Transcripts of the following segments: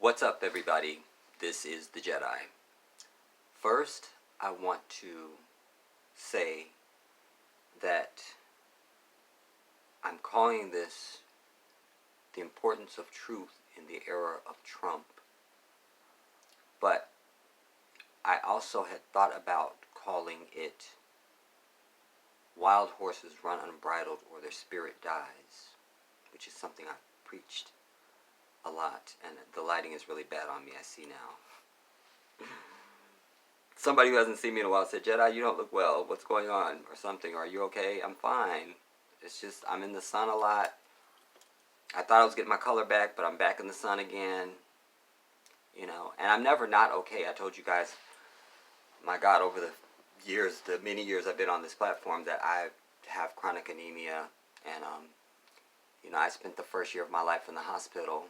What's up, everybody? This is the Jedi. First, I want to say that I'm calling this the importance of truth in the era of Trump. But I also had thought about calling it Wild Horses Run Unbridled or Their Spirit Dies, which is something I've preached a lot, and the lighting is really bad on me, I see now. Somebody who hasn't seen me in a while said, Jedi, you don't look well, what's going on, or something, are you okay? I'm fine. It's just, I'm in the sun a lot. I thought I was getting my color back, but I'm back in the sun again. You know, and I'm never not okay. I told you guys, my God, over the years, the many years I've been on this platform, that I have chronic anemia, and, you know, I spent the first year of my life in the hospital.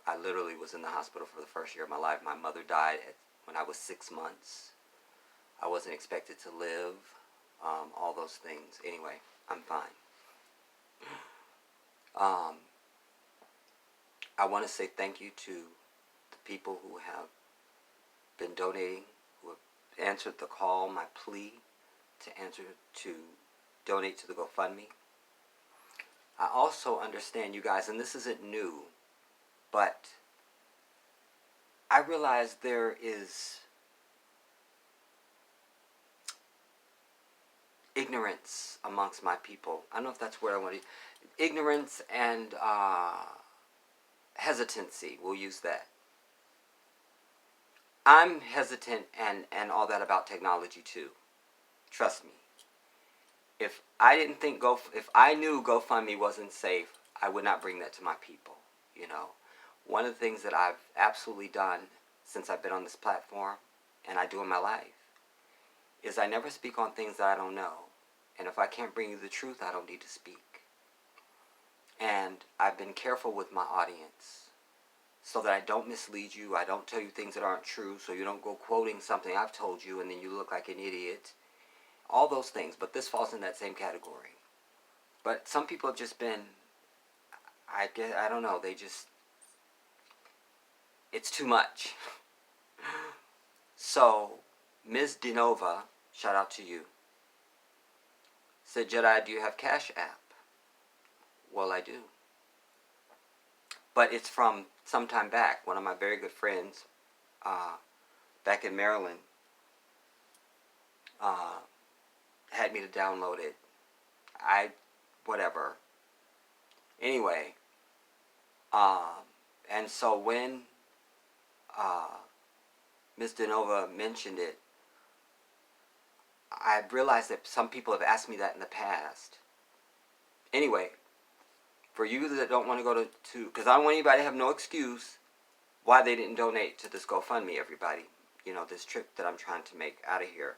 I literally was in the hospital for the first year of my life. My mother died when I was 6 months. I wasn't expected to live, all those things. Anyway, I'm fine. I want to say thank you to the people who have been donating, who have answered the call, my plea to donate to the GoFundMe. I also understand, you guys, and this isn't new, but I realize there is ignorance amongst my people. I don't know if that's where I want to... Ignorance and hesitancy, we'll use that. I'm hesitant and all that about technology too. Trust me. If I knew GoFundMe wasn't safe, I would not bring that to my people, you know. One of the things that I've absolutely done since I've been on this platform, and I do in my life, is I never speak on things that I don't know. And if I can't bring you the truth, I don't need to speak. And I've been careful with my audience so that I don't mislead you. I don't tell you things that aren't true, so you don't go quoting something I've told you and then you look like an idiot. All those things, but this falls in that same category. But some people have just been, I don't know, they just, it's too much. So, Ms. Denova, shout out to you, said, Jedi, do you have Cash App? Well, I do. But it's from some time back. One of my very good friends back in Maryland had me to download it. Whatever. Anyway, and so when Ms. Denova mentioned it, I realized that some people have asked me that in the past. Anyway, for you that don't want to go to because I don't want anybody to have no excuse why they didn't donate to this GoFundMe, everybody. You know, this trip that I'm trying to make out of here.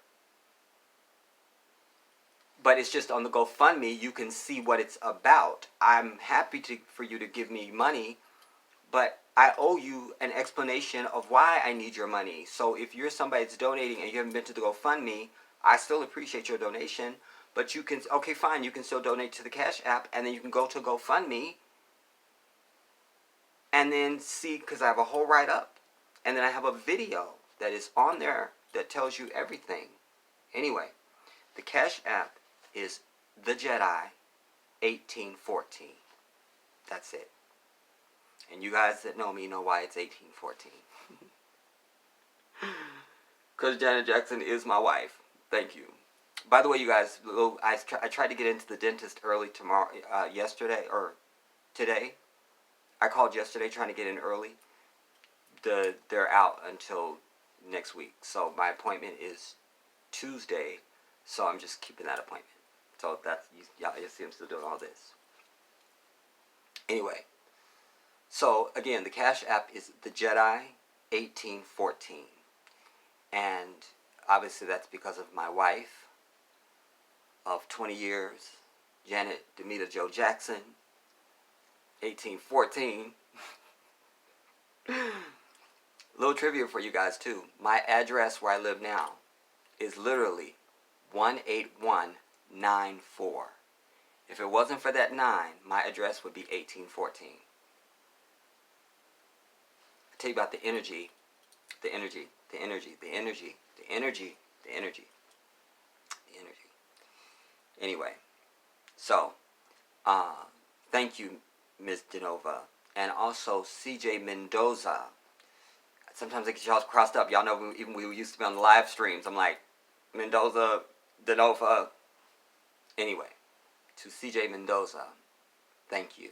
But it's just on the GoFundMe, you can see what it's about. I'm happy for you to give me money, but I owe you an explanation of why I need your money. So if you're somebody that's donating and you haven't been to the GoFundMe, I still appreciate your donation. But you can, okay, fine, you can still donate to the Cash App, and then you can go to GoFundMe and then see, because I have a whole write-up, and then I have a video that is on there that tells you everything. Anyway, the Cash App is the Jedi 1814. That's it. And you guys that know me know why it's 1814. Because Janet Jackson is my wife. Thank you. By the way, you guys, I tried to get into the dentist early yesterday, or today. I called yesterday trying to get in early. They're out until next week. So my appointment is Tuesday, so I'm just keeping that appointment. So that's, y'all see I'm still doing all this. Anyway, so again, the Cash App is the Jedi 1814. And obviously that's because of my wife of 20 years, Janet Demita Jo Jackson, 1814. Little trivia for you guys too. My address where I live now is literally 18194. If it wasn't for that 9, my address would be 1814. tell you about the energy, the energy, the energy, the energy, the energy, the energy, the energy. Anyway, so thank you, Ms. Denova, and also CJ Mendoza. Sometimes I get y'all crossed up. Y'all know even we used to be on the live streams. I'm like, Mendoza, Denova. Anyway, to CJ Mendoza, thank you.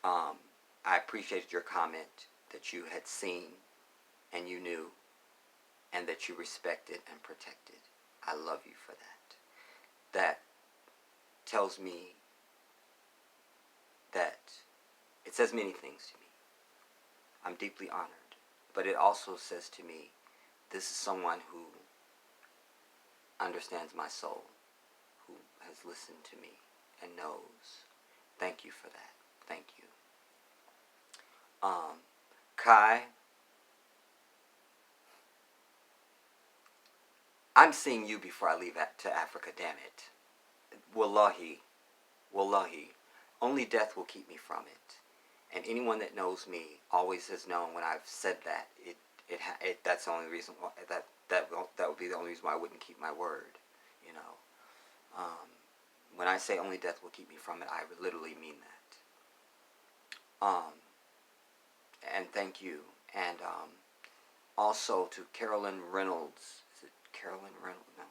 I appreciated your comment that you had seen and you knew and that you respected and protected. I love you for that. That tells me that it says many things to me. I'm deeply honored. But it also says to me, this is someone who understands my soul, who has listened to me and knows. Thank you for that. Thank you. Kai, I'm seeing you before I leave to Africa, damn it. Wallahi, only death will keep me from it. And anyone that knows me always has known when I've said that, that's the only reason why, that would be the only reason why I wouldn't keep my word, you know. When I say only death will keep me from it, I literally mean that. And thank you. And also to Carolyn Reynolds. Is it Carolyn Reynolds? No.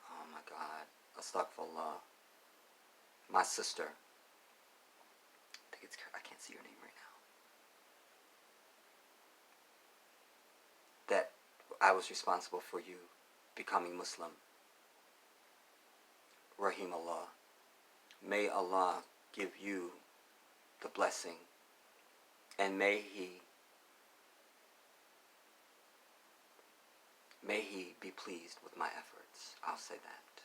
Oh my God. Astaghfirullah. My sister. I can't see your name right now. That I was responsible for you becoming Muslim. Rahim Allah. May Allah give you the blessing, and may he be pleased with my efforts. I'll say that.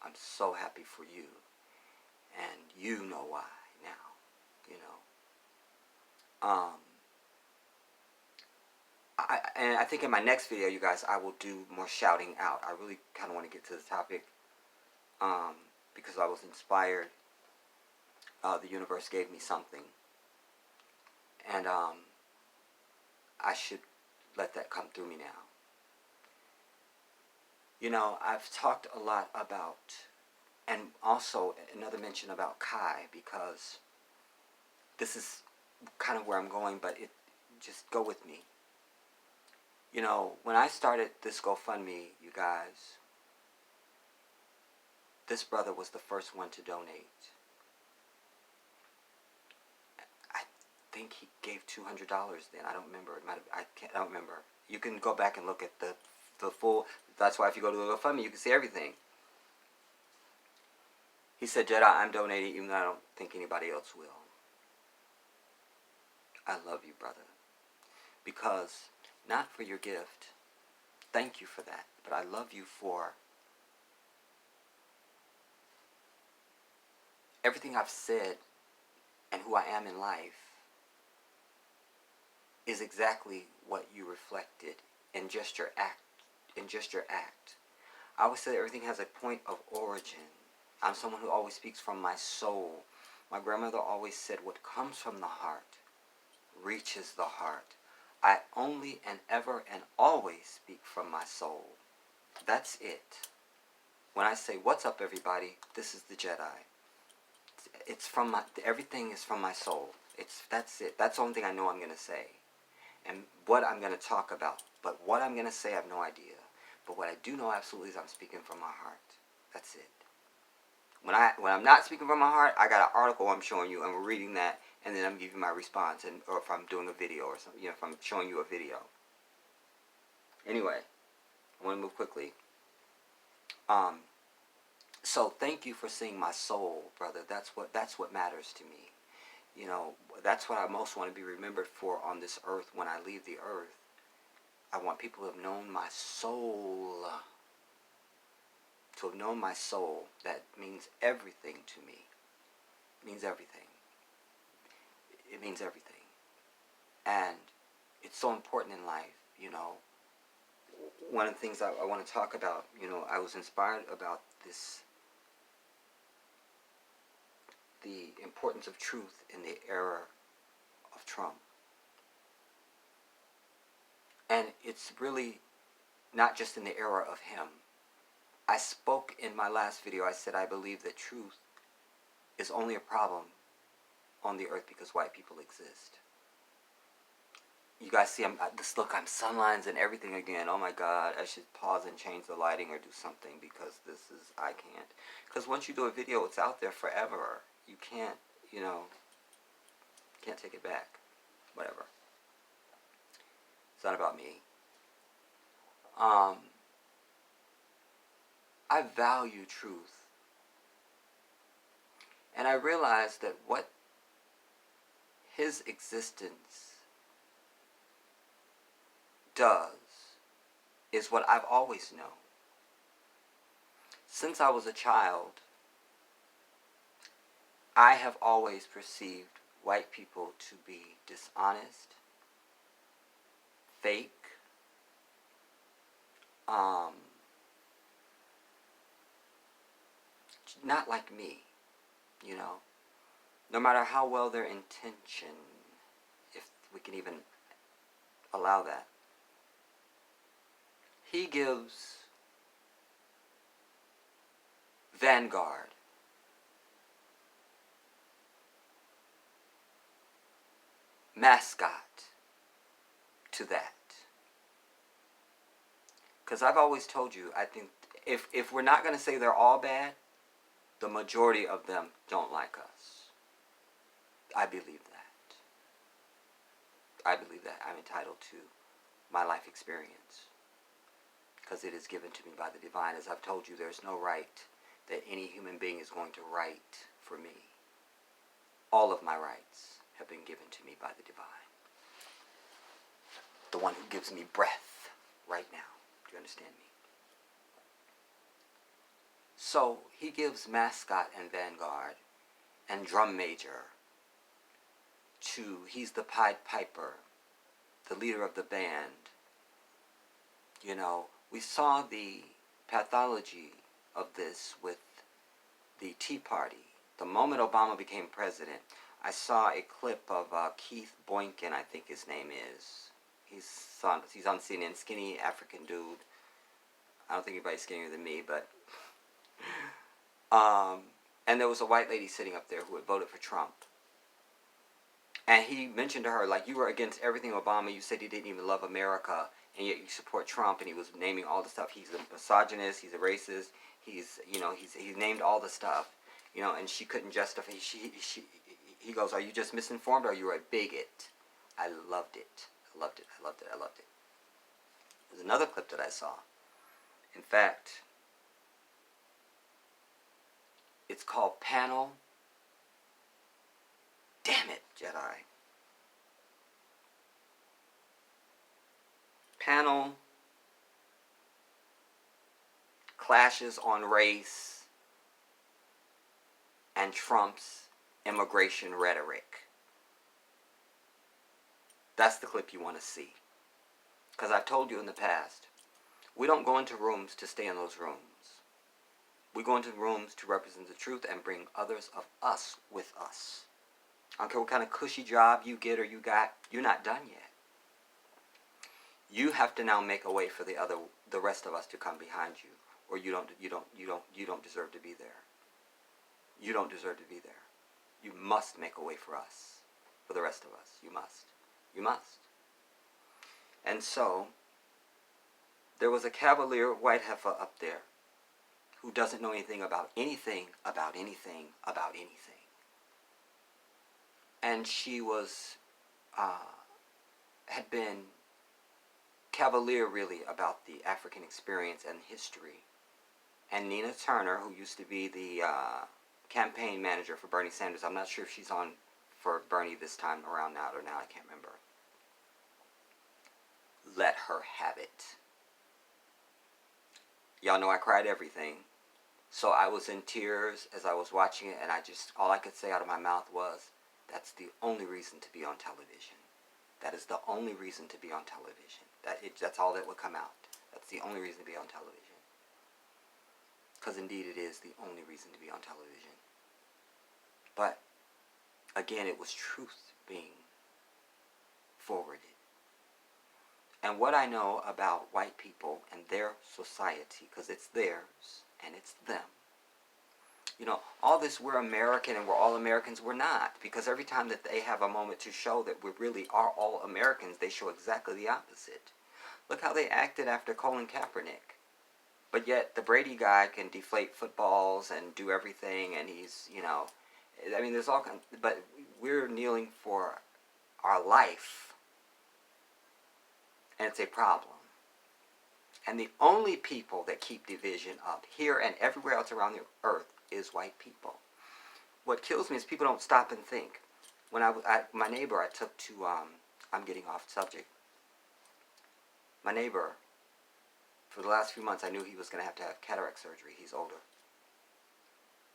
I'm so happy for you, and you know why now, you know. I think in my next video, you guys, I will do more shouting out. I really kind of want to get to the topic, because I was inspired. The universe gave me something, and I should let that come through me now. You know, I've talked a lot about, and also another mention about Kai, because this is kind of where I'm going, but just go with me. You know, when I started this GoFundMe, you guys, this brother was the first one to donate. I think he gave $200 then. I don't remember. I don't remember. You can go back and look at the full. That's why if you go to the GoFundMe, you can see everything. He said, Jedi, I'm donating even though I don't think anybody else will. I love you, brother. Because, not for your gift. Thank you for that. But I love you for everything I've said and who I am in life is exactly what you reflected in just your act. I always say that everything has a point of origin. I'm someone who always speaks from my soul. My grandmother always said, what comes from the heart reaches the heart. I only and ever and always speak from my soul. That's it. When I say, what's up everybody, this is the Jedi. It's from my, everything is from my soul. That's it. That's the only thing I know I'm going to say. And what I'm going to talk about. But what I'm going to say, I have no idea. But what I do know absolutely is I'm speaking from my heart. That's it. When I'm not speaking from my heart, I got an article I'm showing you, and we're reading that, and then I'm giving my response, or if I'm doing a video or something, if I'm showing you a video. Anyway, I want to move quickly. So thank you for seeing my soul, brother. That's what matters to me. You know, that's what I most want to be remembered for on this earth when I leave the earth. I want people to have known my soul. To have known my soul. That means everything to me. It means everything. It means everything. And it's so important in life, you know. One of the things I want to talk about, you know, I was inspired about this, the importance of truth in the era of Trump. And it's really not just in the era of him. I spoke in my last video, I said I believe that truth is only a problem on the earth because white people exist. You guys see, I'm sunlines and everything again. Oh my God, I should pause and change the lighting or do something because I can't. Because once you do a video, it's out there forever. You can't, can't take it back. Whatever. It's not about me. I value truth. And I realize that what his existence does is what I've always known. Since I was a child, I have always perceived white people to be dishonest, fake, not like me, no matter how well their intention, if we can even allow that. He gives vanguard, mascot to that. Because I've always told you, I think if we're not going to say they're all bad, the majority of them don't like us. I believe that. I believe that I'm entitled to my life experience because it is given to me by the divine. As I've told you, there's no right that any human being is going to write for me. All of my rights have been given to me by the divine. The one who gives me breath right now. Do you understand me? So he gives mascot and vanguard and drum major to, he's the Pied Piper, the leader of the band. We saw the pathology of this with the Tea Party. The moment Obama became president, I saw a clip of Keith Boykin, I think his name is. He's on CNN, skinny African dude. I don't think anybody's skinnier than me, but... and there was a white lady sitting up there who had voted for Trump. And he mentioned to her, like, you were against everything Obama. You said he didn't even love America, and yet you support Trump. And he was naming all the stuff. He's a misogynist. He's a racist. He's named all the stuff. And she couldn't justify. He goes, are you just misinformed, or are you a bigot? I loved it. I loved it. I loved it. I loved it. There's another clip that I saw. In fact, it's called Panel. Damn it, Jedi. Panel clashes on race and Trump's immigration rhetoric. That's the clip you want to see. Because I've told you in the past, we don't go into rooms to stay in those rooms. We go into rooms to represent the truth and bring others of us with us. I don't care what kind of cushy job you get or you got, you're not done yet. You have to now make a way for the rest of us to come behind you, or you don't deserve to be there. You don't deserve to be there. You must make a way for us, for the rest of us. You must. You must. And so, there was a cavalier white heifer up there who doesn't know anything about anything, about anything, about anything. And she was, had been cavalier really about the African experience and history. And Nina Turner, who used to be the campaign manager for Bernie Sanders, I'm not sure if she's on for Bernie this time around now or now, I can't remember. Let her have it. Y'all know I cried everything. So I was in tears as I was watching it, and all I could say out of my mouth was, that's the only reason to be on television. That is the only reason to be on television. That's all that would come out. That's the only reason to be on television. Because indeed it is the only reason to be on television. But, again, it was truth being forwarded. And what I know about white people and their society, because it's theirs and it's them. You know, all this we're American and we're all Americans, we're not. Because every time that they have a moment to show that we really are all Americans, they show exactly the opposite. Look how they acted after Colin Kaepernick. But yet the Brady guy can deflate footballs and do everything, and he's, you know, I mean, there's all kinds, but we're kneeling for our life, and it's a problem. And the only people that keep division up here and everywhere else around the earth is white people. What kills me is people don't stop and think. When my neighbor I took to, I'm getting off subject. My neighbor, for the last few months, I knew he was going to have cataract surgery. He's older.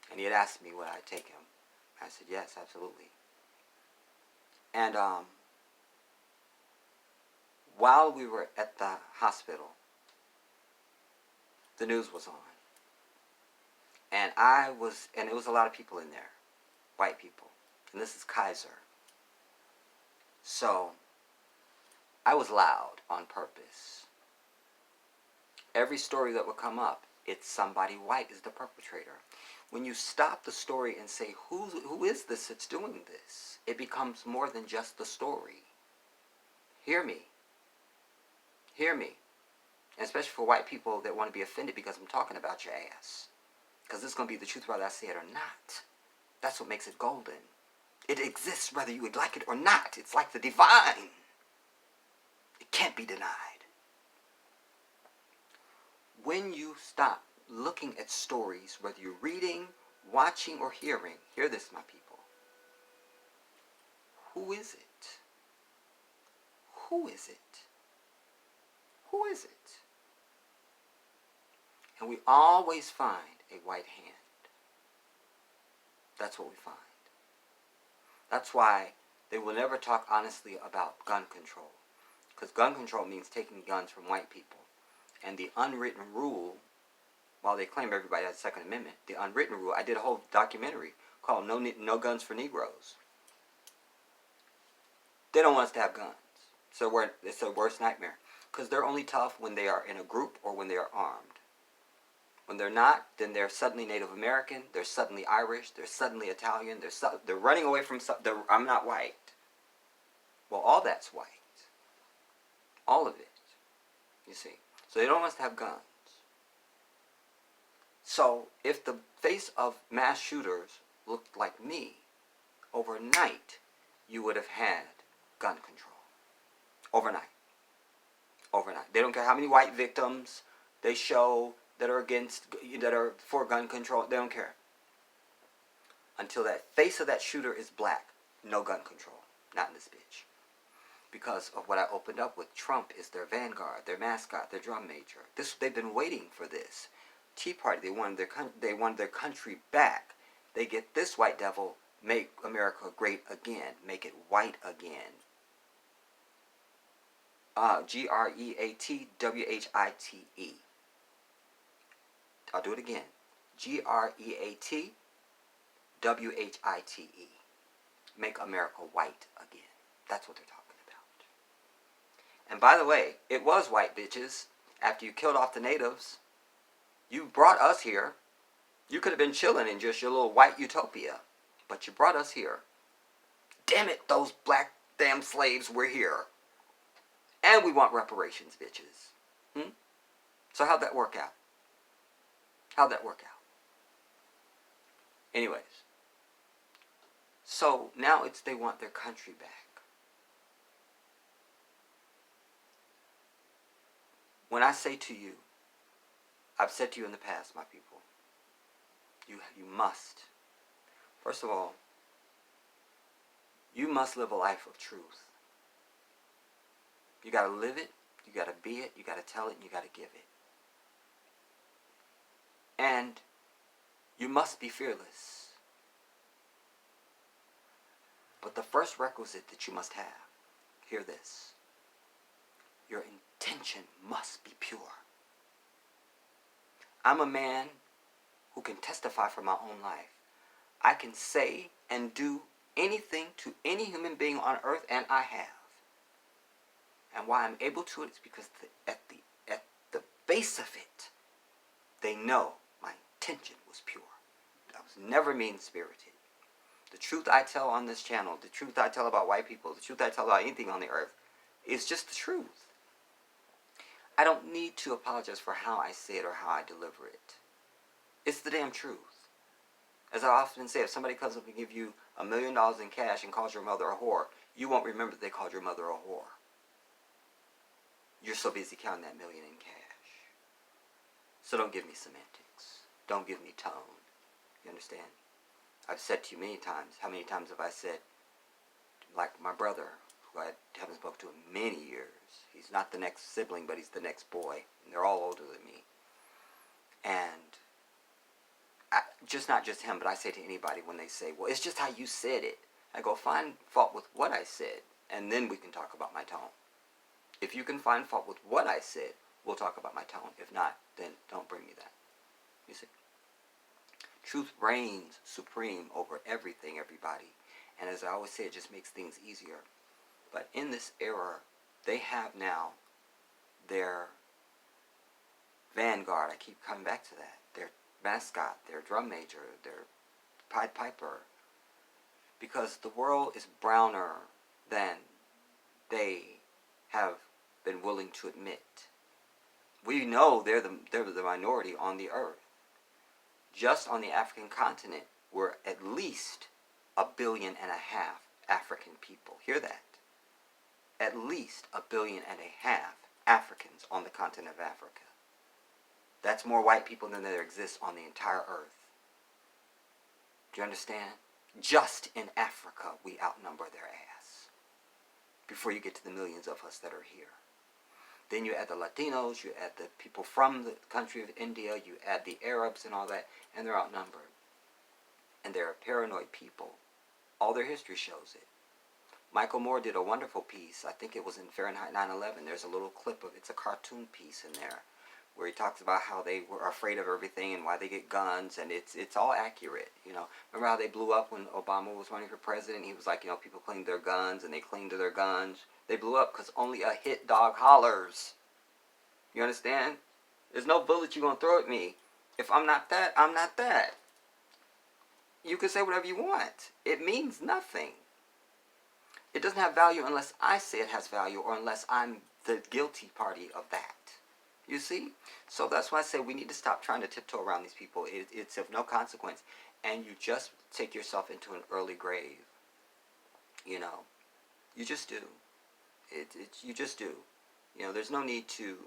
And he had asked me would I take him. I said, yes, absolutely. And while we were at the hospital, the news was on. And it was a lot of people in there, white people. And this is Kaiser. So, I was loud on purpose. Every story that would come up, it's somebody white is the perpetrator. When you stop the story and say, who is this that's doing this? It becomes more than just the story. Hear me. Hear me. And especially for white people that want to be offended because I'm talking about your ass. Because this is going to be the truth whether I say it or not. That's what makes it golden. It exists whether you would like it or not. It's like the divine. It can't be denied. When you stop looking at stories, whether you're reading, watching, or hearing, hear this, my people. Who is it? Who is it? Who is it? And we always find a white hand. That's what we find. That's why they will never talk honestly about gun control. Because gun control means taking guns from white people. And the unwritten rule, while they claim everybody has a Second Amendment, the unwritten rule, I did a whole documentary called No Guns for Negroes. They don't want us to have guns. So it's a worst nightmare. Because they're only tough when they are in a group or when they are armed. When they're not, then they're suddenly Native American, they're suddenly Irish, they're suddenly Italian, they're running away from I'm not white. Well, all that's white. All of it. You see. So they don't want us to have guns. So if the face of mass shooters looked like me, overnight you would have had gun control. Overnight. Overnight. They don't care how many white victims they show that are for gun control. They don't care. Until that face of that shooter is black, no gun control. Not in this bitch. Because of what I opened up with, Trump is their vanguard, their mascot, their drum major. They've been waiting for this. Tea Party, they wanted their country back. They get this white devil, make America great again, make it white again. Greatwhite. I'll do it again. Greatwhite. Make America white again. That's what they're talking about. And by the way, it was white bitches. After you killed off the natives, you brought us here. You could have been chilling in just your little white utopia. But you brought us here. Damn it, those black damn slaves were here. And we want reparations, bitches. So how'd that work out? How'd that work out? Anyways. So now they want their country back. When I say to you, I've said to you in the past, my people, you must, first of all, you must live a life of truth. You got to live it, you got to be it, you got to tell it, and you got to give it. And you must be fearless. But the first requisite that you must have, hear this, your intention must be pure. I'm a man who can testify for my own life. I can say and do anything to any human being on earth, and I have. And why I'm able to is because at the base of it, they know my intention was pure. I was never mean-spirited. The truth I tell on this channel, the truth I tell about white people, the truth I tell about anything on the earth, is just the truth. I don't need to apologize for how I say it or how I deliver it. It's the damn truth. As I often say, if somebody comes up and gives you $1 million in cash and calls your mother a whore, you won't remember that they called your mother a whore. You're so busy counting that million in cash. So don't give me semantics. Don't give me tone. You understand? I've said to you many times, how many times have I said, like my brother, who I haven't spoken to in many years. He's not the next sibling, but he's the next boy. And they're all older than me. And not just him, but I say to anybody when they say, well, it's just how you said it. I go, find fault with what I said, and then we can talk about my tone. If you can find fault with what I said, we'll talk about my tone. If not, then don't bring me that. You see? Truth reigns supreme over everything, everybody. And as I always say, it just makes things easier. But in this era, they have now their vanguard. I keep coming back to that. Their mascot, their drum major, their Pied Piper. Because the world is browner than they have been willing to admit. We know they're the minority on the earth. Just on the African continent, we're at least 1.5 billion African people. Hear that? At least 1.5 billion Africans on the continent of Africa. That's more white people than there exists on the entire earth. Do you understand? Just in Africa, we outnumber their ass. Before you get to the millions of us that are here. Then you add the Latinos, you add the people from the country of India, you add the Arabs and all that, and they're outnumbered. And they're a paranoid people. All their history shows it. Michael Moore did a wonderful piece. I think it was in Fahrenheit 9/11. There's a little clip of it's a cartoon piece in there where he talks about how they were afraid of everything and why they get guns, and it's all accurate. You know, remember how they blew up when Obama was running for president? He was like, you know, people cleaned their guns and they cleaned to their guns. They blew up because only a hit dog hollers. You understand? There's no bullet you're going to throw at me. If I'm not that, I'm not that. You can say whatever you want. It means nothing. It doesn't have value unless I say it has value or unless I'm the guilty party of that. You see? So that's why I say we need to stop trying to tiptoe around these people. It's of no consequence. And you just take yourself into an early grave. You know? You just do. You just do. You know, there's no need to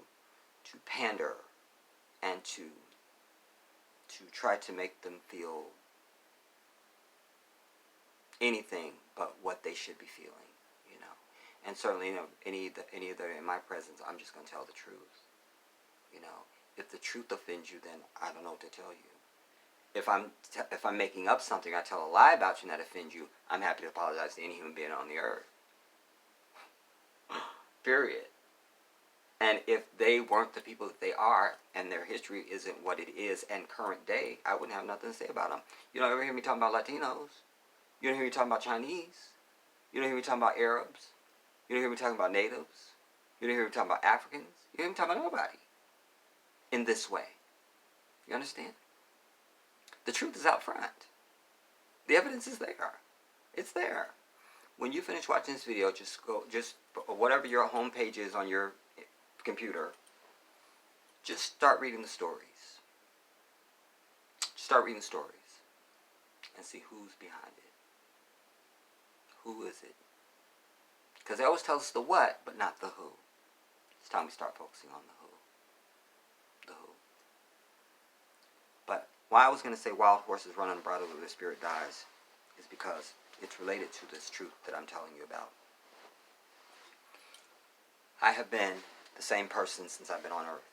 pander and to try to make them feel anything but what they should be feeling, you know. And certainly, you know, any of that in my presence, I'm just going to tell the truth. You know, if the truth offends you, then I don't know what to tell you. If I'm making up something, I tell a lie about you and that offends you, I'm happy to apologize to any human being on the earth. Period. And if they weren't the people that they are, and their history isn't what it is and current day, I wouldn't have nothing to say about them. You don't ever hear me talking about Latinos. You don't hear me talking about Chinese. You don't hear me talking about Arabs. You don't hear me talking about natives. You don't hear me talking about Africans. You don't hear me talking about nobody in this way. You understand? The truth is out front. The evidence is there. It's there. When you finish watching this video, just whatever your home page is on your computer, just start reading the stories. Start reading the stories and see who's behind it. Who is it? Because they always tell us the what, but not the who. It's time we start focusing on the who. The who. But why I was going to say wild horses run unbridled or their spirit dies is because it's related to this truth that I'm telling you about. I have been the same person since I've been on earth,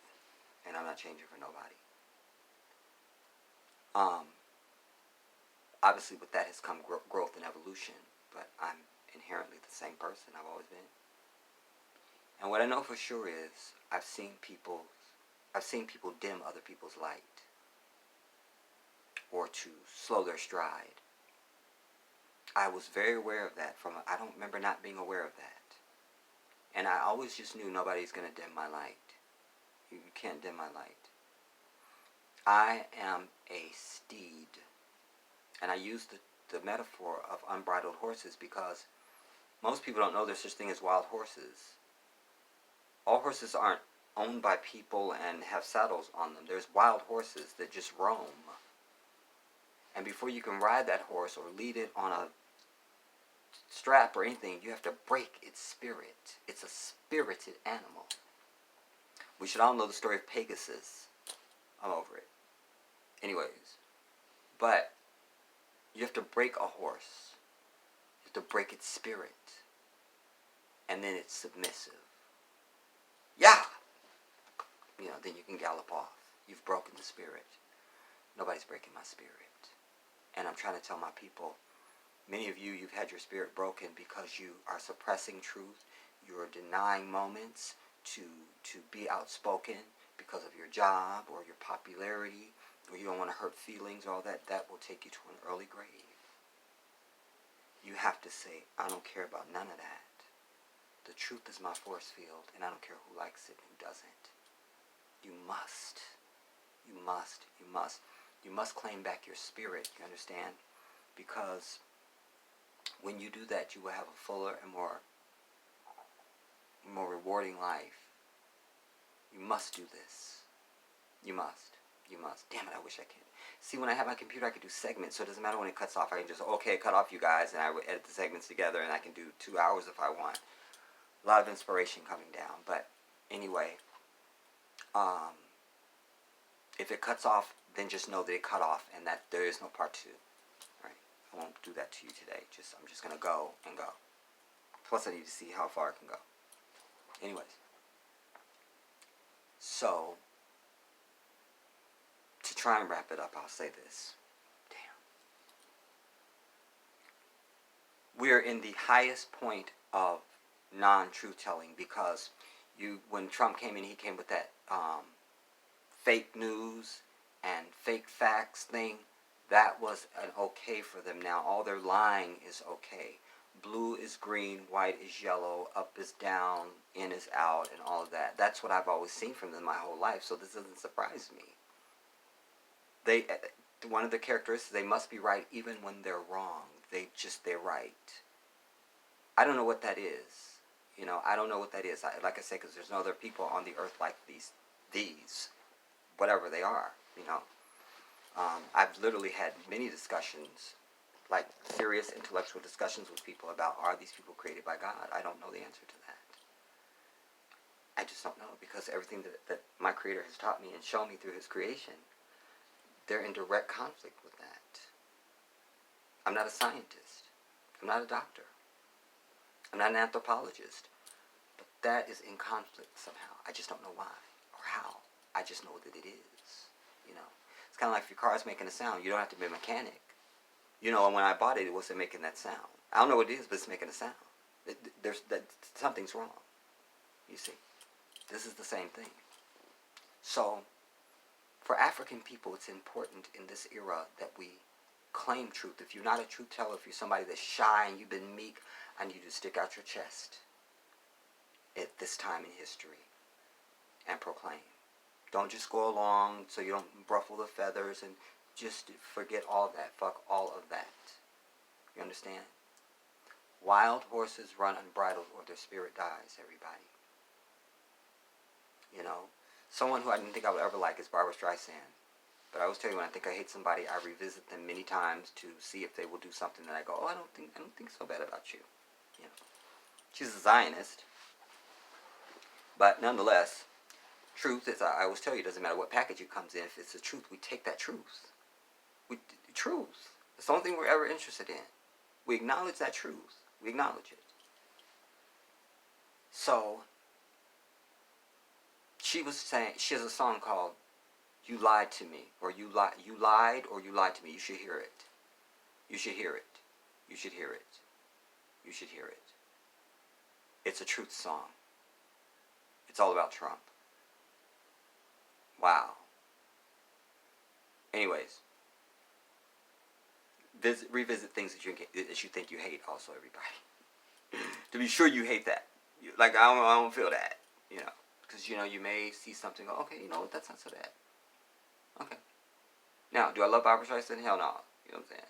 and I'm not changing for nobody. Obviously with that has come growth and evolution, but I'm inherently the same person I've always been. And what I know for sure is I've seen people dim other people's light or to slow their stride. I was very aware of that I don't remember not being aware of that. And I always just knew nobody's going to dim my light. You can't dim my light. I am a steed. And I use the metaphor of unbridled horses because most people don't know there's such thing as wild horses. All horses aren't owned by people and have saddles on them. There's wild horses that just roam. And before you can ride that horse or lead it on a strap or anything, you have to break its spirit. It's a spirited animal. We should all know the story of Pegasus. I'm over it. Anyways, but you have to break a horse. You have to break its spirit. And then it's submissive. Yeah! Then you can gallop off. You've broken the spirit. Nobody's breaking my spirit. And I'm trying to tell my people, many of you, you've had your spirit broken because you are suppressing truth. You are denying moments to be outspoken because of your job or your popularity, or you don't want to hurt feelings, all that. That will take you to an early grave. You have to say, I don't care about none of that. The truth is my force field, and I don't care who likes it and who doesn't. You must. You must. You must. You must claim back your spirit, you understand? Because when you do that, you will have a fuller and more rewarding life. You must do this. You must. You must. Damn it, I wish I could. See, when I have my computer, I can do segments, so it doesn't matter when it cuts off. I can just, okay, cut off you guys, and I would edit the segments together, and I can do 2 hours if I want. A lot of inspiration coming down. But anyway, if it cuts off, then just know that it cut off and that there is no part 2. Right? I won't do that to you today. I'm just going to go and go. Plus, I need to see how far I can go. Anyways. So, to try and wrap it up, I'll say this. Damn. We're in the highest point of non-truth telling because when Trump came in, he came with that fake news and fake facts thing. That was an okay for them. Now all their lying is okay. Blue is green, white is yellow, up is down, in is out, and all of that. That's what I've always seen from them my whole life, so this doesn't surprise me. One of the characteristics, they must be right even when they're wrong. They're right. I don't know what that is. I don't know what that is. Like I say, because there's no other people on the earth like these, whatever they are, I've literally had many discussions, like serious intellectual discussions with people about, are these people created by God? I don't know the answer to that. I just don't know, because everything that my Creator has taught me and shown me through His creation, they're in direct conflict with that. I'm not a scientist. I'm not a doctor. I'm not an anthropologist. But that is in conflict somehow. I just don't know why or how. I just know that it is. It's kind of like if your car is making a sound, you don't have to be a mechanic. And when I bought it, it wasn't making that sound. I don't know what it is, but it's making a sound. Something's wrong. You see, this is the same thing. So, for African people, it's important in this era that we claim truth. If you're not a truth teller, if you're somebody that's shy and you've been meek, I need you to stick out your chest at this time in history and proclaim. Don't just go along so you don't ruffle the feathers and just forget all that. Fuck all of that. You understand? Wild horses run unbridled or their spirit dies, everybody. Someone who I didn't think I would ever like is Barbra Streisand. But I always tell you, when I think I hate somebody, I revisit them many times to see if they will do something that I go, oh, I don't think so bad about you. She's a Zionist. But nonetheless, truth is, I always tell you, it doesn't matter what package it comes in. If it's the truth, we take that truth. Truth. It's the only thing we're ever interested in. We acknowledge that truth. We acknowledge it. So, she was saying, she has a song called You Lied to Me, or you lied or you lied to me. You should hear it. You should hear it. You should hear it. You should hear it. It's a truth song. It's all about Trump. Wow. Anyways, revisit things that you think you hate also, everybody. To be sure you hate that. Like, I don't feel that, you know. Because, you may see something, go, okay, you know what, that's not so bad. Okay. Now, do I love Barbara Streisand? Hell no. You know what I'm saying?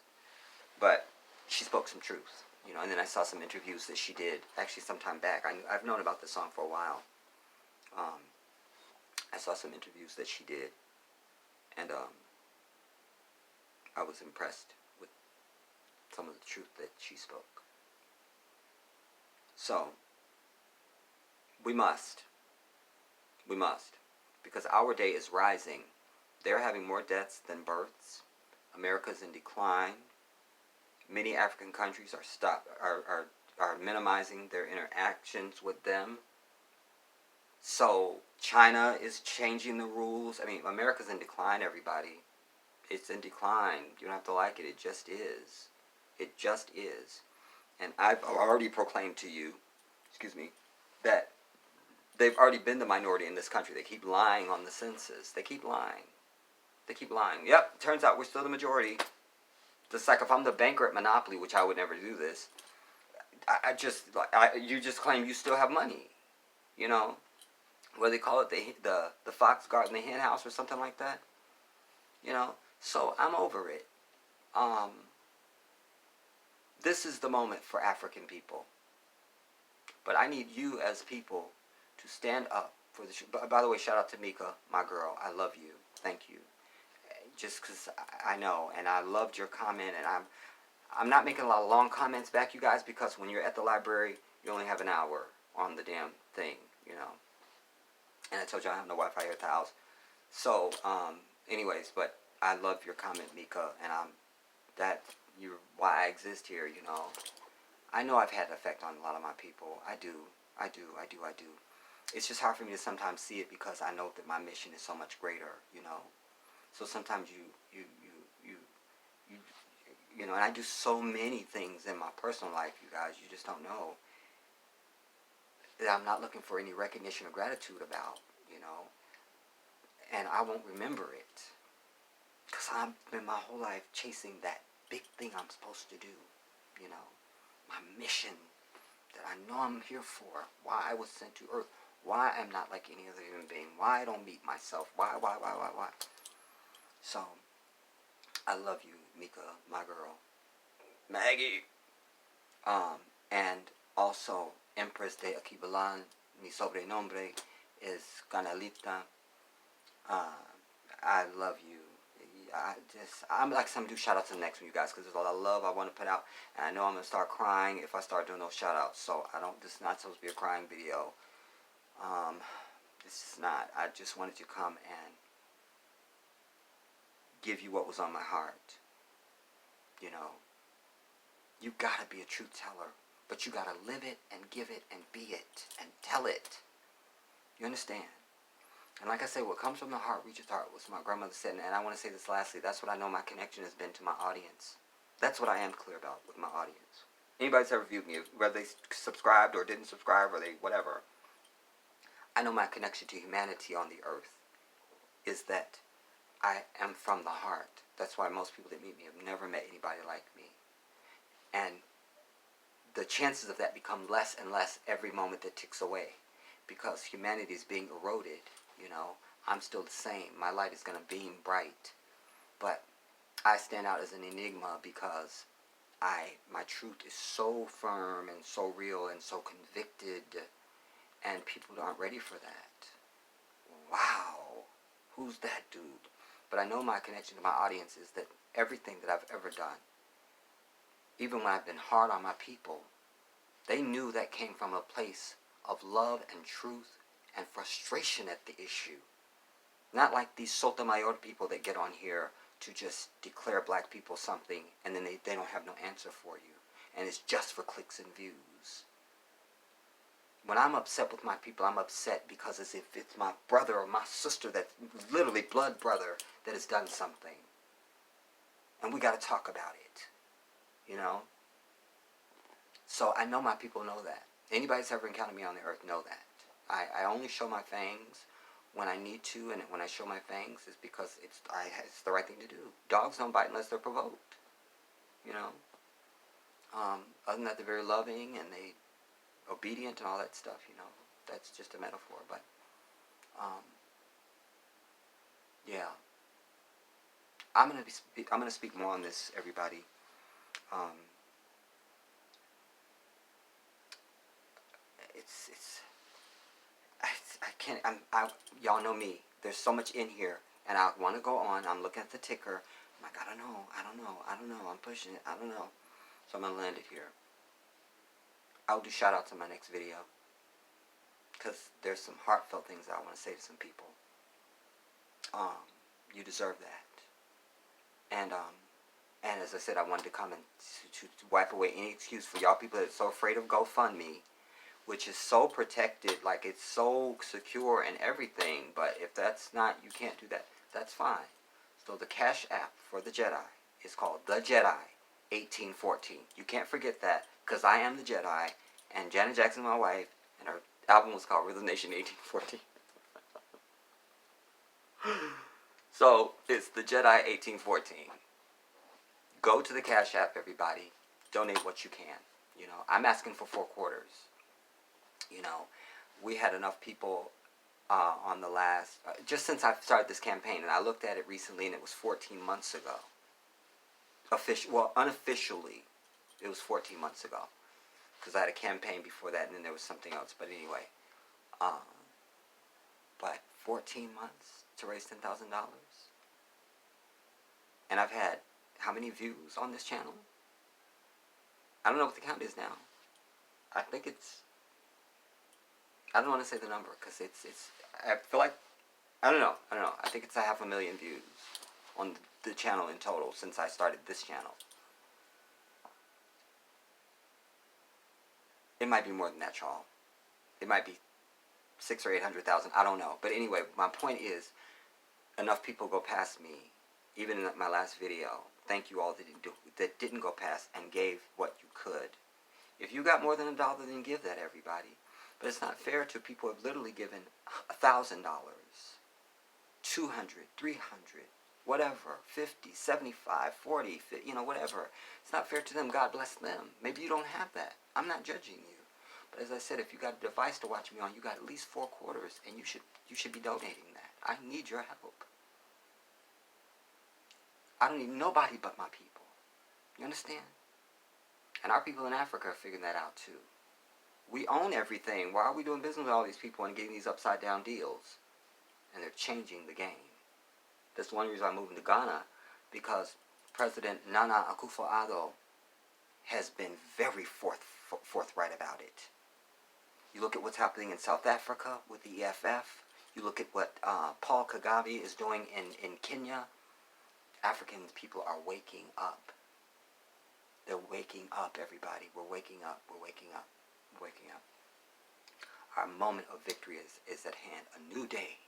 But she spoke some truth, and then I saw some interviews that she did, actually some time back. I've known about this song for a while. I saw some interviews that she did, and I was impressed with some of the truth that she spoke. So, we must, because our day is rising. They're having more deaths than births. America's in decline. Many African countries are minimizing their interactions with them. So China is changing the rules. I mean, America's in decline, everybody. It's in decline. You don't have to like it. It just is. It just is. And I've already proclaimed to you, that they've already been the minority in this country. They keep lying on the census. They keep lying. Yep, turns out we're still the majority. Just like if I'm the banker at Monopoly, which I would never do this, you just claim you still have money. What do they call it? The fox guarding the hen house or something like that. So I'm over it. This is the moment for African people. But I need you as people to stand up for the. By the way, shout out to Mika, my girl. I love you. Thank you. Just because I know, and I loved your comment, and I'm not making a lot of long comments back, you guys, because when you're at the library, you only have an hour on the damn thing, And I told you I have no Wi-Fi here at the house. So, anyways, but I love your comment, Mika, and you're why I exist here, I know I've had an effect on a lot of my people. I do. It's just hard for me to sometimes see it because I know that my mission is so much greater, So sometimes and I do so many things in my personal life, you guys, you just don't know, that I'm not looking for any recognition or gratitude about, and I won't remember it, because I've been my whole life chasing that big thing I'm supposed to do, my mission that I know I'm here for, why I was sent to earth, why I'm not like any other human being, why I don't meet myself, why. So, I love you, Mika, my girl. Maggie. And also, Empress de Aquibalan, mi sobrenombre is Canalita. I love you. I'm like some do shout outs to the next one, you guys, because there's a lot of love I want to put out, and I know I'm going to start crying if I start doing those shout outs, so this is not supposed to be a crying video. This is not. I just wanted to come and give you what was on my heart. You gotta be a truth teller, but you gotta live it and give it and be it and tell it. You understand? And like I say, what comes from the heart reaches the heart, was my grandmother said, and I want to say this lastly, that's what I know my connection has been to my audience. That's what I am clear about with my audience. Anybody that's ever viewed me, whether they subscribed or didn't subscribe or they whatever, I know my connection to humanity on the earth is that I am from the heart. That's why most people that meet me have never met anybody like me. And the chances of that become less and less every moment that ticks away, because humanity is being eroded. I'm still the same. My light is going to beam bright, but I stand out as an enigma because my truth is so firm and so real and so convicted, and people aren't ready for that. Wow, who's that dude? But I know my connection to my audience is that everything that I've ever done, even when I've been hard on my people, they knew that came from a place of love and truth and frustration at the issue. Not like these Sotomayor people that get on here to just declare black people something and then they don't have no answer for you. And it's just for clicks and views. When I'm upset with my people, I'm upset because as if it's my brother or my sister, that's literally blood brother, that has done something. And we got to talk about it. So I know my people know that. Anybody that's ever encountered me on the earth know that. I only show my fangs when I need to, and when I show my fangs is because it's the right thing to do. Dogs don't bite unless they're provoked. Other than that, they're very loving, and they obedient and all that stuff, that's just a metaphor. But yeah, I'm gonna speak more on this, everybody. Um, I can't. Y'all know me. There's so much in here, and I want to go on. I'm looking at the ticker. I'm like, I don't know. I'm pushing it. I don't know. So I'm gonna land it here. I'll do shout outs in my next video, because there's some heartfelt things that I want to say to some people. You deserve that. And as I said, I wanted to come and to wipe away any excuse for y'all people that are so afraid of GoFundMe, which is so protected, like it's so secure and everything. But if that's not, you can't do that. That's fine. So the Cash App for the Jedi is called The Jedi 1814. You can't forget that, because I am the Jedi, and Janet Jackson, my wife, and her album was called Rhythm Nation 1814. So it's the Jedi 1814. Go to the Cash App, everybody. Donate what you can. I'm asking for 4 quarters. We had enough people on the last, just since I've started this campaign, and I looked at it recently, and it was 14 months ago. Unofficially, it was 14 months ago, because I had a campaign before that, and then there was something else. But anyway, but 14 months to raise $10,000, and I've had how many views on this channel? I don't know what the count is now. I think it's, I don't want to say the number, because I feel like, I don't know. I think it's 500,000 views on the channel in total since I started this channel. It might be more than that, y'all. It might be 600,000 or 800,000. I don't know. But anyway, my point is, enough people go past me, even in my last video. Thank you all that didn't go past and gave what you could. If you got more than $1, then give that, everybody. But it's not fair to people who have literally given $1,000, $200, $300, whatever, 50, 75, 40, whatever. It's not fair to them. God bless them. Maybe you don't have that. I'm not judging you. But as I said, if you got a device to watch me on, you got at least 4 quarters, and you should be donating that. I need your help. I don't need nobody but my people. You understand? And our people in Africa are figuring that out too. We own everything. Why are we doing business with all these people and getting these upside down deals? And they're changing the game. That's one reason I'm moving to Ghana, because President Nana Akufo-Addo has been very forthright about it. You look at what's happening in South Africa with the EFF. You look at what Paul Kagame is doing in Kenya. African people are waking up. They're waking up, everybody. We're waking up. We're waking up. We're waking up. Our moment of victory is at hand. A new day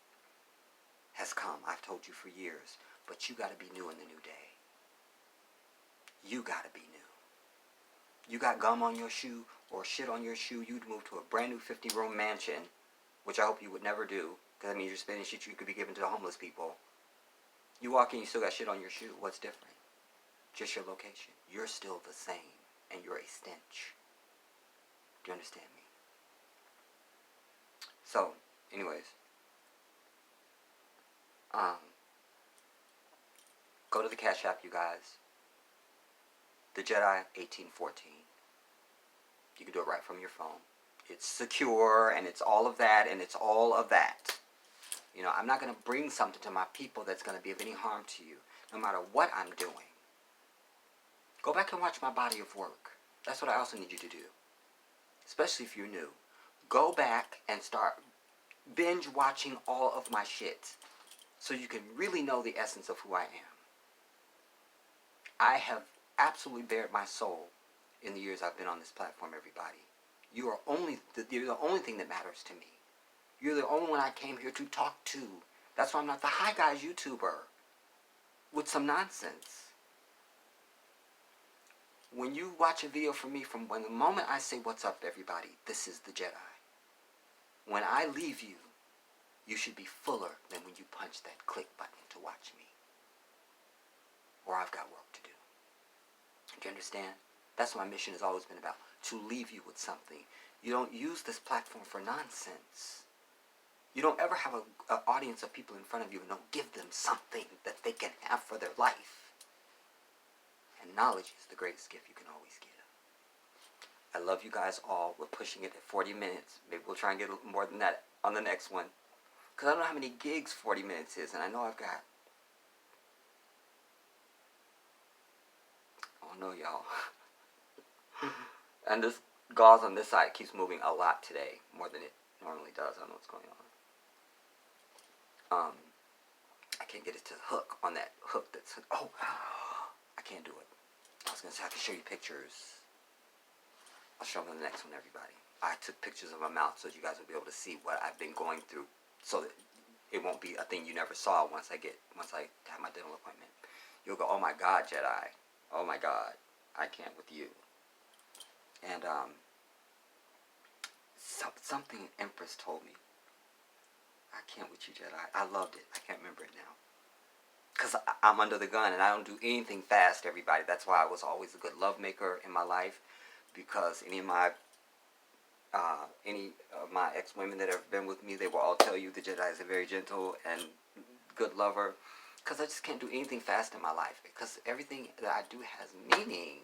has come. I've told you for years. But you got to be new in the new day. You got to be new. You got gum on your shoe or shit on your shoe, you'd move to a brand new 50-room mansion, which I hope you would never do, because that means you're spending shit you could be given to the homeless people. You walk in, you still got shit on your shoe. What's different? Just your location. You're still the same, and you're a stench. Do you understand me? So, anyways, go to the Cash App, you guys. The Jedi 1814. You can do it right from your phone. It's secure, and it's all of that, and it's all of that. I'm not going to bring something to my people that's going to be of any harm to you, no matter what I'm doing. Go back and watch my body of work. That's what I also need you to do. Especially if you're new. Go back and start binge watching all of my shit, so you can really know the essence of who I am. I have absolutely bared my soul in the years I've been on this platform, everybody. You're the only thing that matters to me. You're the only one I came here to talk to. That's why I'm not the Hi Guys YouTuber with some nonsense. When you watch a video from me, from when the moment I say what's up, everybody, this is the Jedi. When I leave you, you should be fuller than when you punch that click button to watch me. Or I've got work to do. Do you understand? That's what my mission has always been about. to leave you with something. You don't use this platform for nonsense. You don't ever have an audience of people in front of you and don't give them something that they can have for their life. And knowledge is the greatest gift you can always give. I love you guys all. We're pushing it at 40 minutes. Maybe we'll try and get a little more than that on the next one. Because I don't know how many gigs 40 minutes is, and I know I've got... Oh no, y'all. And this gauze on this side keeps moving a lot today, more than it normally does. I don't know what's going on. I can't get it to hook on that hook that's... Oh, I can't do it. I was going to say I can show you pictures. I'll show them the next one, everybody. I took pictures of my mouth so you guys will be able to see what I've been going through, so that it won't be a thing you never saw once I have my dental appointment. You'll go, oh my God, Jedi. Oh my God, I can't with you. And something Empress told me. I can't with you, Jedi. I loved it. I can't remember it now. Because I'm under the gun and I don't do anything fast, everybody. That's why I was always a good love maker in my life. Because any of my ex-women that have been with me, they will all tell you the Jedi is a very gentle and good lover. Because I just can't do anything fast in my life. Because everything that I do has meaning.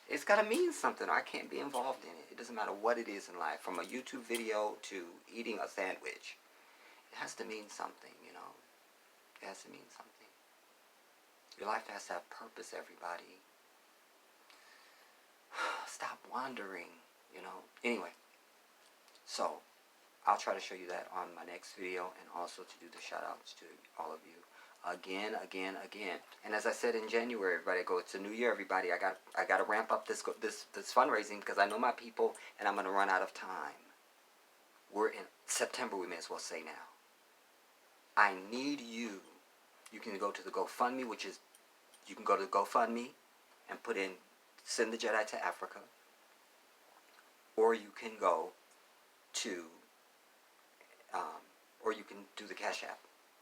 It's got to mean something, or I can't be involved in it. It doesn't matter what it is in life. From a YouTube video to eating a sandwich. It has to mean something, you know. It has to mean something. Your life has to have purpose, everybody. Stop wandering, you know. Anyway, so I'll try to show you that on my next video, and also to do the shout outs to all of you again. And as I said in January, everybody, it's a new year, everybody. I got to ramp up this fundraising, because I know my people, and I'm going to run out of time. We're in September, we may as well say now. I need you. You can go to the GoFundMe, which is, you can go to GoFundMe and put in Send the Jedi to Africa. Or you can go to, or you can do the Cash App,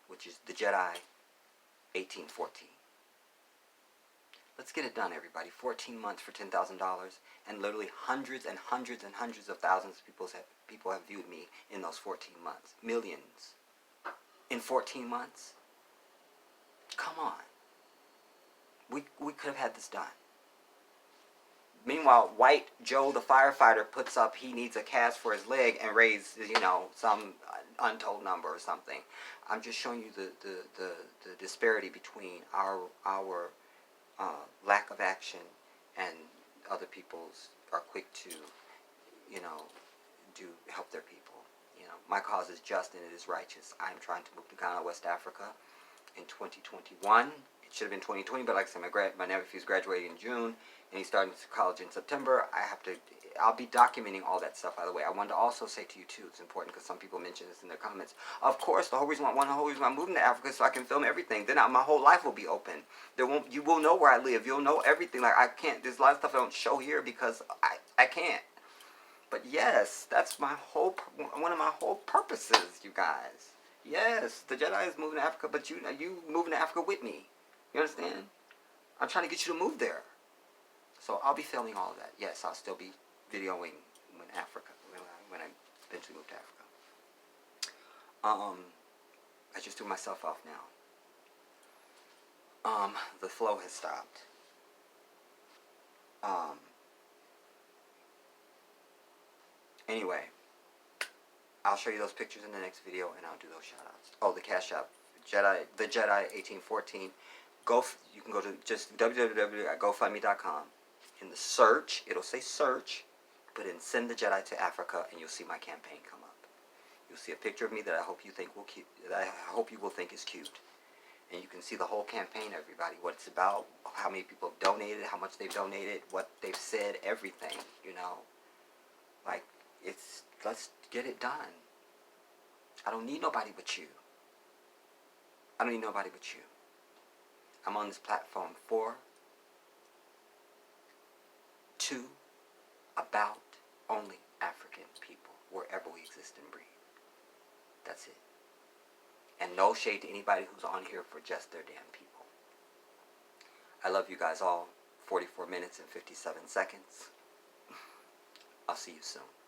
which is the Jedi 1814. Let's get it done, everybody. 14 months for $10,000, and literally hundreds and hundreds and hundreds of thousands of people have viewed me in those 14 months. Millions. In 14 months? Come on. We could have had this done. Meanwhile, White Joe the firefighter puts up he needs a cast for his leg and raises, you know, some untold number or something. I'm just showing you the disparity between our lack of action and other people's are quick to, you know, help their people. You know, my cause is just and it is righteous. I'm trying to move to Ghana, West Africa in 2021. It should have been 2020, but like I said, my nephew's graduating in June, and he's starting college in September. I'll be documenting all that stuff, by the way. I wanted to also say to you, too, it's important, because some people mention this in their comments. Of course, the whole reason I'm moving to Africa is so I can film everything. Then my whole life will be open. You will know where I live. You'll know everything. Like, I can't, there's a lot of stuff I don't show here because I can't. But yes, that's one of my whole purposes, you guys. Yes, the Jedi is moving to Africa, but you moving to Africa with me. You understand? I'm trying to get you to move there. So I'll be filming all of that. Yes, I'll still be videoing when I eventually move to Africa. I just threw myself off now. The flow has stopped. Anyway, I'll show you those pictures in the next video, and I'll do those shout-outs. Oh, the Cash App, the Jedi 1814. You can go to just www.gofundme.com. In the search, it'll say search. Put in Send the Jedi to Africa, and you'll see my campaign come up. You'll see a picture of me that I hope you will think is cute. And you can see the whole campaign, everybody, what it's about, how many people have donated, how much they've donated, what they've said, everything, you know. Like, let's get it done. I don't need nobody but you. I don't need nobody but you. I'm on this platform about only African people, wherever we exist and breathe. That's it. And no shade to anybody who's on here for just their damn people. I love you guys all. 44 minutes and 57 seconds. I'll see you soon.